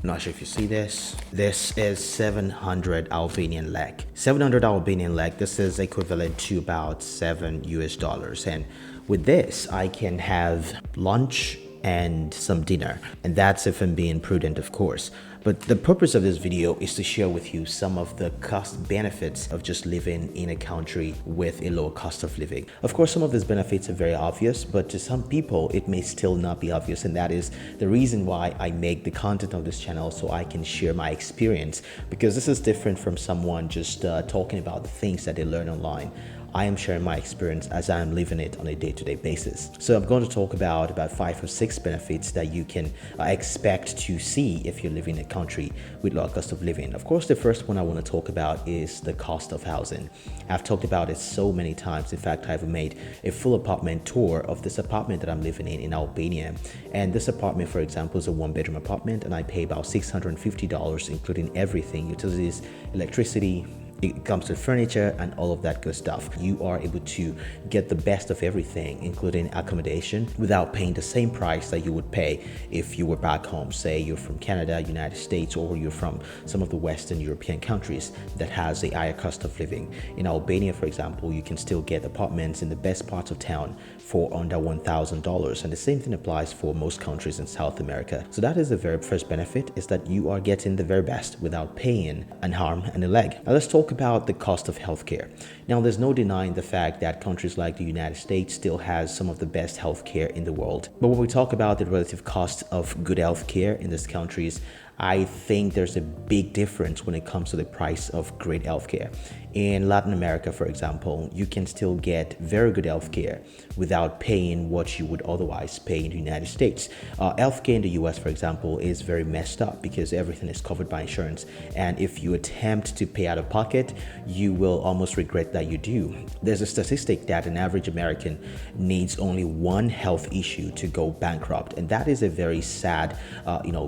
Not sure if you see this. This is 700 Albanian lek. 700 Albanian lek, this is equivalent to about 7 US dollars. And with this, I can have lunch and some dinner. And that's if I'm being prudent, of course. But the purpose of this video is to share with you some of the cost benefits of just living in a country with a lower cost of living. Of course, some of these benefits are very obvious, but to some people, it may still not be obvious. And that is the reason why I make the content of this channel, so I can share my experience, because this is different from someone just talking about the things that they learn online. I am sharing my experience as I am living it on a day-to-day basis. So I'm going to talk about 5 or 6 benefits that you can expect to see if you're living in a country with low cost of living. Of course, the first one I want to talk about is the cost of housing. I've talked about it so many times. In fact, I've made a full apartment tour of this apartment that I'm living in Albania. And this apartment, for example, is a 1-bedroom apartment, and I pay about $650, including everything: utilities, electricity. It comes with furniture and all of that good stuff. You are able to get the best of everything, including accommodation, without paying the same price that you would pay if you were back home. Say you're from Canada, United States, or you're from some of the Western European countries that has a higher cost of living. In Albania, for example, you can still get apartments in the best parts of town for under $1,000. And the same thing applies for most countries in South America. So that is the very first benefit, is that you are getting the very best without paying an arm and a leg. Now let's talk about the cost of healthcare. Now, there's no denying the fact that countries like the United States still has some of the best healthcare in the world. But when we talk about the relative cost of good healthcare in these countries, I think there's a big difference when it comes to the price of great healthcare. In Latin America, for example, you can still get very good healthcare without paying what you would otherwise pay in the United States. Healthcare in the US, for example, is very messed up because everything is covered by insurance. And if you attempt to pay out of pocket, you will almost regret that you do. There's a statistic that an average American needs only one health issue to go bankrupt. And that is a very sad,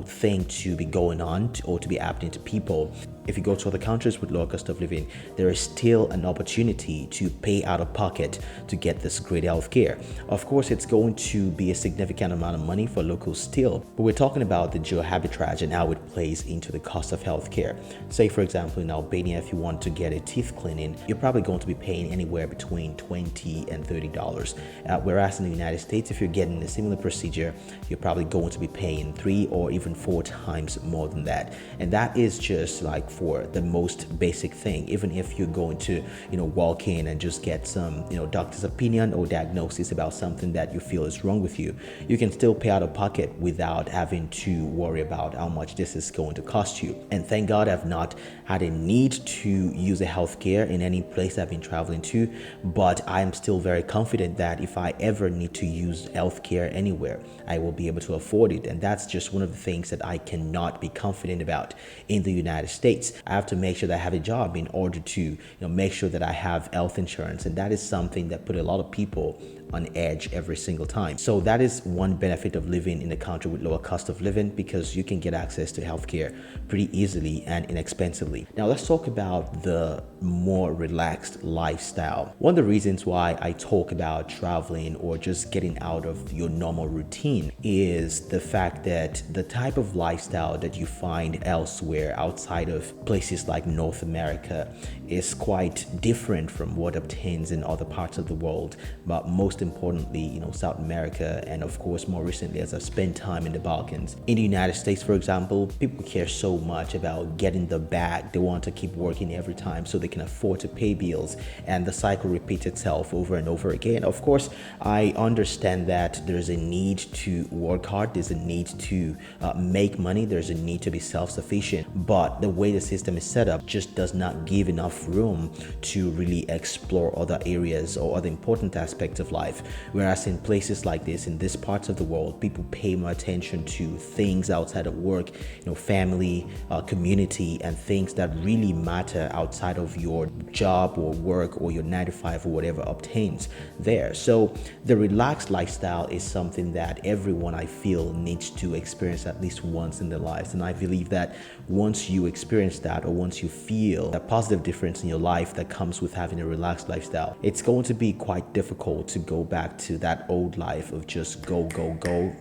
thing to be going on or to be happening to people. If you go to other countries with lower cost of living, there is still an opportunity to pay out of pocket to get this great health care. Of course, it's going to be a significant amount of money for locals still, but we're talking about the geo-arbitrage and how it plays into the cost of health care. Say, for example, in Albania, if you want to get a teeth cleaning, you're probably going to be paying anywhere between $20 and $30. Whereas in the United States, if you're getting a similar procedure, you're probably going to be paying 3 or even 4 times more than that. And that is just like for the most basic thing. Even if you're going to walk in and just get some doctor's opinion or diagnosis about something that you feel is wrong with you, you can still pay out of pocket without having to worry about how much this is going to cost you. And thank God I've not had a need to use a healthcare in any place I've been traveling to, but I'm still very confident that if I ever need to use healthcare anywhere, I will be able to afford it. And that's just one of the things that I cannot be confident about in the United States. I have to make sure that I have a job in order to make sure that I have health insurance, and that is something that put a lot of people on edge every single time. So that is one benefit of living in a country with lower cost of living, because you can get access to healthcare pretty easily and inexpensively. Now let's talk about the more relaxed lifestyle. One of the reasons why I talk about traveling or just getting out of your normal routine is the fact that the type of lifestyle that you find elsewhere outside of places like North America is quite different from what obtains in other parts of the world, but most importantly, South America, and of course more recently as I've spent time in the Balkans. In the United States, for example, people care so much about getting the bag. They want to keep working every time so they can afford to pay bills, and the cycle repeats itself over and over again. Of course, I understand that there's a need to work hard, there's a need to make money, there's a need to be self-sufficient, but the way the system is set up just does not give enough room to really explore other areas or other important aspects of life. Whereas in places like this, in these parts of the world, people pay more attention to things outside of work, family, community, and things that really matter outside of your job or work or your 9 to 5 or whatever obtains there. So the relaxed lifestyle is something that everyone, I feel, needs to experience at least once in their lives. And I believe that once you experience that, or once you feel a positive difference in your life that comes with having a relaxed lifestyle, it's going to be quite difficult to go back to that old life of just go,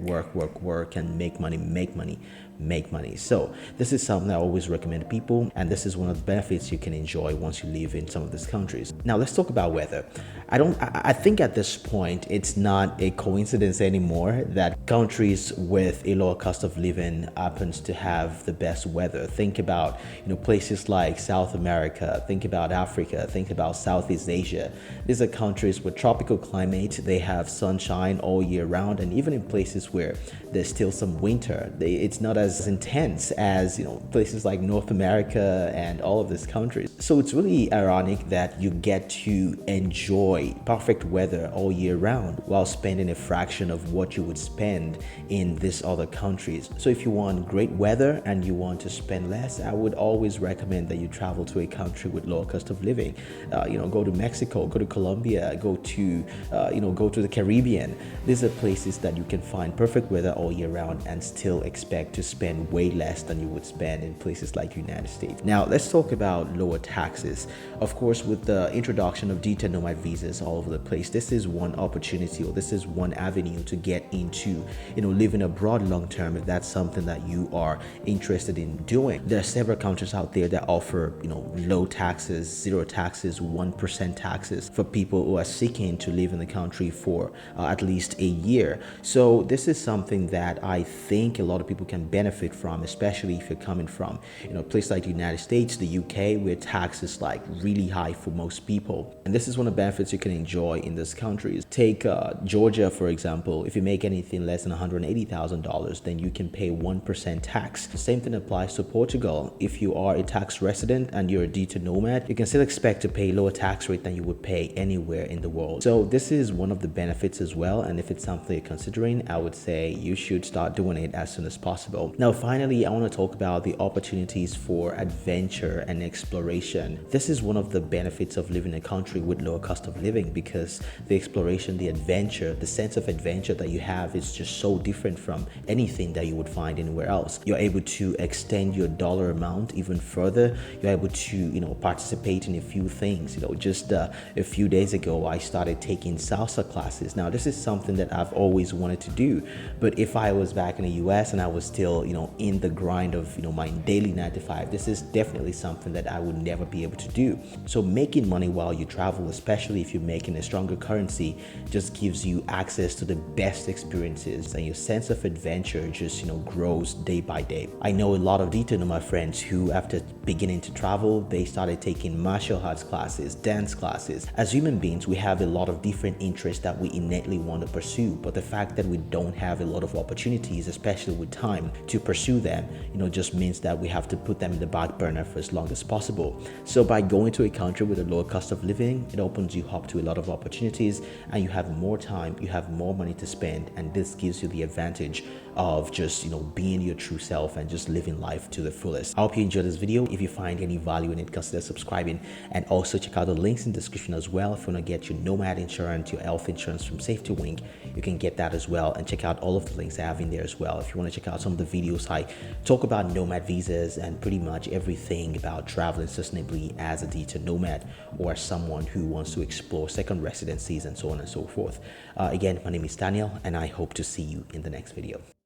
work, and make money. make money. So this is something I always recommend to people, and this is one of the benefits you can enjoy once you live in some of these countries. Now let's talk about weather. I think at this point it's not a coincidence anymore that countries with a lower cost of living happens to have the best weather. Think about, places like South America, think about Africa, think about Southeast Asia. These are countries with tropical climate. They have sunshine all year round, and even in places where there's still some winter, it's not as intense as places like North America and all of these countries. So it's really ironic that you get to enjoy perfect weather all year round while spending a fraction of what you would spend in these other countries. So if you want great weather and you want to spend less, I would always recommend that you travel to a country with lower cost of living. Go to Mexico, go to Colombia, go to the Caribbean. These are places that you can find perfect weather all year round and still expect to spend way less than you would spend in places like United States. Now let's talk about lower taxes. Of course, with the introduction of digital nomad visas all over the place, this is one opportunity, or this is one avenue to get into living abroad long term, if that's something that you are interested in doing. There are several countries out there that offer low taxes, zero taxes, 1% taxes for people who are seeking to live in the country for at least a year. So this is something that I think a lot of people can benefit from, especially if you're coming from a place like the United States, the UK, where tax is like really high for most people. And this is one of the benefits you can enjoy in these countries. Take Georgia, for example. If you make anything less than $180,000, then you can pay 1% tax. The same thing applies to Portugal. If you are a tax resident and you're a digital nomad, you can still expect to pay lower tax rate than you would pay anywhere in the world. So this is one of the benefits as well, and if it's something you're considering, I would say you should start doing it as soon as possible. Now finally, I want to talk about the opportunities for adventure and exploration. This is one of the benefits of living in a country with lower cost of living, because the exploration, the adventure, the sense of adventure that you have is just so different from anything that you would find anywhere else. You're able to extend your dollar amount even further. You're able to participate in a few things. Just a few days ago I started taking salsa classes. Now this is something that I've always wanted to do, but if I was back in the US and I was still in the grind of my daily 9 to 5, this is definitely something that I would never be able to do. So making money while you travel, especially if you're making a stronger currency, just gives you access to the best experiences, and your sense of adventure just grows day by day. I know a lot of digital nomad friends who, after beginning to travel, they started taking martial arts classes, dance classes. As human beings, we have a lot of different interests that we innately want to pursue, but the fact that we don't have a lot of opportunities, especially with time, to pursue them, just means that we have to put them in the back burner for as long as possible. So by going to a country with a lower cost of living, it opens you up to a lot of opportunities, and you have more time, you have more money to spend, and this gives you the advantage of just being your true self and just living life to the fullest. I hope you enjoyed this video. If you find any value in it, consider subscribing, and also check out the links in the description as well. If you want to get your nomad insurance, your health insurance from Safety Wing, you can get that as well, and check out all of the links I have in there as well. If you want to check out some of the videos, I talk about nomad visas and pretty much everything about traveling sustainably as a digital nomad or someone who wants to explore second residencies and so on and so forth. Again, my name is Daniel, and I hope to see you in the next video.